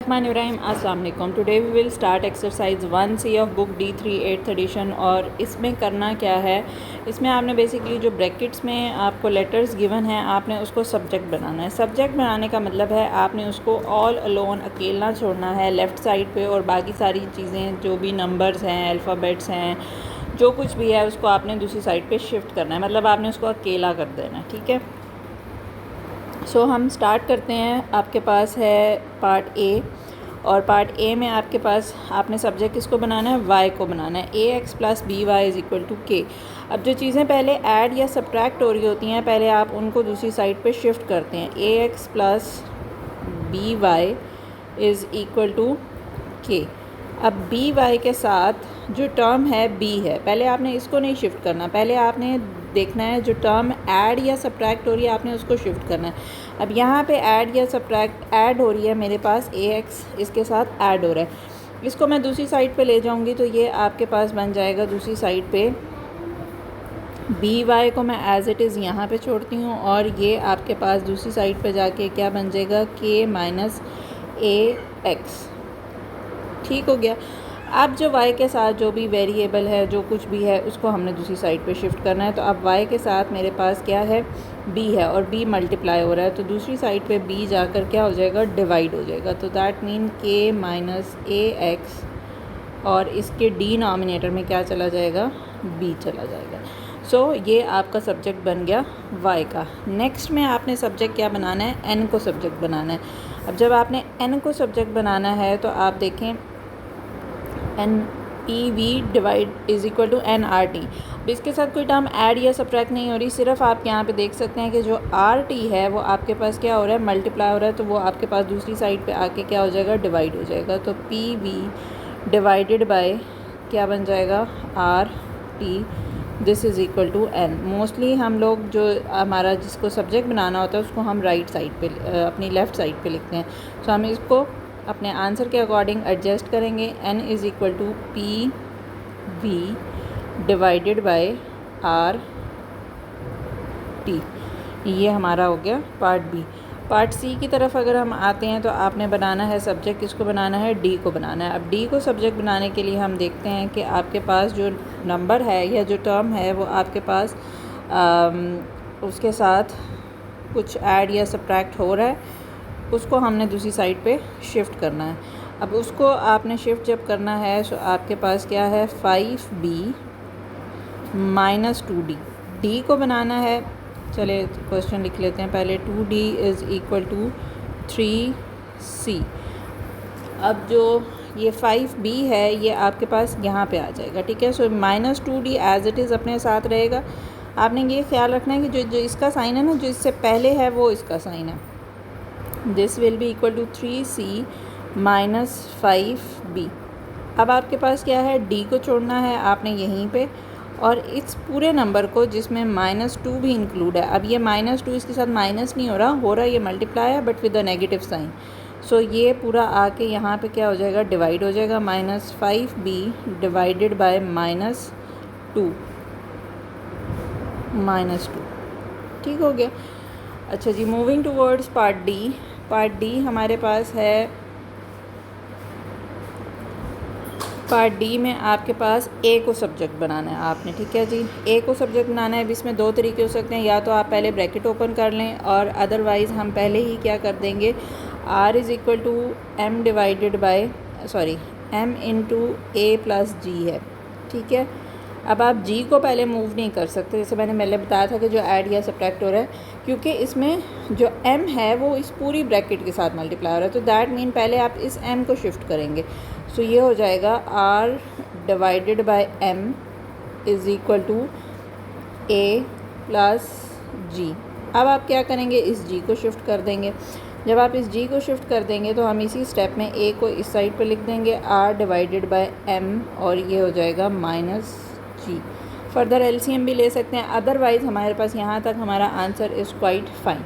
बिस्मिल्लाहिर्रहमानिर्रहीम। अस्सलाम वालेकुम। Today we will start exercise 1C of book D3 8th edition. और इसमें करना क्या है, इसमें आपने बेसिकली जो ब्रैकेट्स में आपको लेटर्स गिवन हैं आपने उसको सब्जेक्ट बनाना है। सब्जेक्ट बनाने का मतलब है आपने उसको ऑल अलोन अकेला छोड़ना है लेफ़्ट साइड पे, और बाकी सारी चीज़ें जो भी नंबर्स हैं, अल्फ़ाबेट्स हैं, जो कुछ भी है उसको आपने दूसरी साइड पे शिफ्ट करना है, मतलब आपने उसको अकेला कर देना है। ठीक है, सो हम स्टार्ट करते हैं। आपके पास है पार्ट ए, और पार्ट ए में आपके पास आपने सब्जेक्ट किसको बनाना है, वाई को बनाना है। ax + by is equal to k। अब जो चीज़ें पहले ऐड या सब्ट्रैक्ट हो रही होती हैं पहले आप उनको दूसरी साइड पे शिफ्ट करते हैं। ax + by is equal to k। अब by के साथ जो टर्म है b है, पहले आपने इसको नहीं शिफ्ट करना, पहले आपने देखना है जो टर्म ऐड या सब्ट्रैक्ट हो रही है आपने उसको शिफ्ट करना है। अब यहाँ पे ऐड या सब्ट्रैक्ट ऐड हो रही है, मेरे पास ax इसके साथ ऐड हो रहा है, इसको मैं दूसरी साइड पे ले जाऊँगी तो ये आपके पास बन जाएगा दूसरी साइड पे by को मैं एज़ इट इज़ यहाँ पे छोड़ती हूँ, और ये आपके पास दूसरी साइड पे जाके क्या बन जाएगा, k - ax। ठीक हो गया। अब जो y के साथ जो भी वेरिएबल है, जो कुछ भी है, उसको हमने दूसरी साइड पे शिफ्ट करना है। तो अब y के साथ मेरे पास क्या है, b है, और b मल्टीप्लाई हो रहा है, तो दूसरी साइड पे b जाकर क्या हो जाएगा, डिवाइड हो जाएगा। तो दैट मीन k - ax, और इसके डिनोमिनेटर में क्या चला जाएगा, b चला जाएगा। सो ये आपका सब्जेक्ट बन गया y का। नेक्स्ट में आपने सब्जेक्ट क्या बनाना है, n को सब्जेक्ट बनाना है। अब जब आपने n को सब्जेक्ट बनाना है तो आप देखें NPV divide is equal to NRT। अब इसके साथ कोई टर्म ऐड या सब्ट्रैक्ट नहीं हो रही, सिर्फ आप यहाँ पे देख सकते हैं कि जो RT है वो आपके पास क्या हो रहा है, मल्टीप्लाई हो रहा है, तो वो आपके पास दूसरी साइड पे आके क्या हो जाएगा, डिवाइड हो जाएगा। तो PV डिवाइडेड बाय क्या बन जाएगा, RT, this is equal to N। Mostly हम लोग जो हमारा जिसको सब्जेक्ट बनाना होता है उसको हम राइट साइड पे अपनी लेफ़्ट साइड पे लिखते हैं। सो हम इसको अपने आंसर के अकॉर्डिंग एडजस्ट करेंगे। n is equal to PV divided by RT। ये हमारा हो गया पार्ट बी। पार्ट सी की तरफ अगर हम आते हैं तो आपने बनाना है सब्जेक्ट, किसको बनाना है, डी को बनाना है। अब डी को सब्जेक्ट बनाने के लिए हम देखते हैं कि आपके पास जो नंबर है या जो टर्म है वो आपके पास उसके साथ कुछ ऐड या सब्ट्रैक्ट हो रहा है, उसको हमने दूसरी साइड पे शिफ्ट करना है। अब उसको आपने शिफ्ट जब करना है तो आपके पास क्या है, 5b - 2d। d को बनाना है, चले क्वेश्चन लिख लेते हैं पहले। 2d is equal to 3c। अब जो ये 5b है ये आपके पास यहाँ पे आ जाएगा। ठीक है, सो -2d एज़ इट इज़ अपने साथ रहेगा। आपने ये ख्याल रखना है कि जो इसका साइन है ना, जो इससे पहले है वो इसका साइन है। This will be equal to 3c - 5b। अब आपके पास क्या है, d को छोड़ना है आपने यहीं पे, और इस पूरे नंबर को जिसमें -2 भी इंक्लूड है। अब ये -2 इसके साथ माइनस नहीं हो रहा ये मल्टीप्लाई है but with a negative sign. So ये पूरा आके यहाँ पे क्या हो जाएगा, डिवाइड हो जाएगा। -5b divided by -2। ठीक हो गया। अच्छा जी, moving towards part D. Part D हमारे पास है, पार्ट डी में आपके पास ए को सब्जेक्ट बनाना है आपने। ठीक है जी, ए को सब्जेक्ट बनाना है। अब इसमें दो तरीके हो सकते हैं, या तो आप पहले ब्रैकेट ओपन कर लें, और अदरवाइज़ हम पहले ही क्या कर देंगे, R is equal to M divided by M into A + G है। ठीक है, अब आप G को पहले मूव नहीं कर सकते, जैसे मैंने पहले बताया था कि जो ऐड या सब्ट्रैक्ट हो रहा है, क्योंकि इसमें जो M है वो इस पूरी ब्रैकेट के साथ मल्टीप्लाई हो रहा है। तो दैट मीन पहले आप इस M को शिफ्ट करेंगे। सो ये हो जाएगा R divided by M is equal to A + G। अब आप क्या करेंगे, इस G को शिफ्ट कर देंगे। जब आप इस G को शिफ्ट कर देंगे तो हम इसी स्टेप में A को इस साइड पे लिख देंगे, R डिवाइडेड बाय M, और ये हो जाएगा -G। फर्दर LCM भी ले सकते हैं, अदरवाइज़ हमारे पास यहाँ तक हमारा आंसर इज़ क्वाइट फाइन।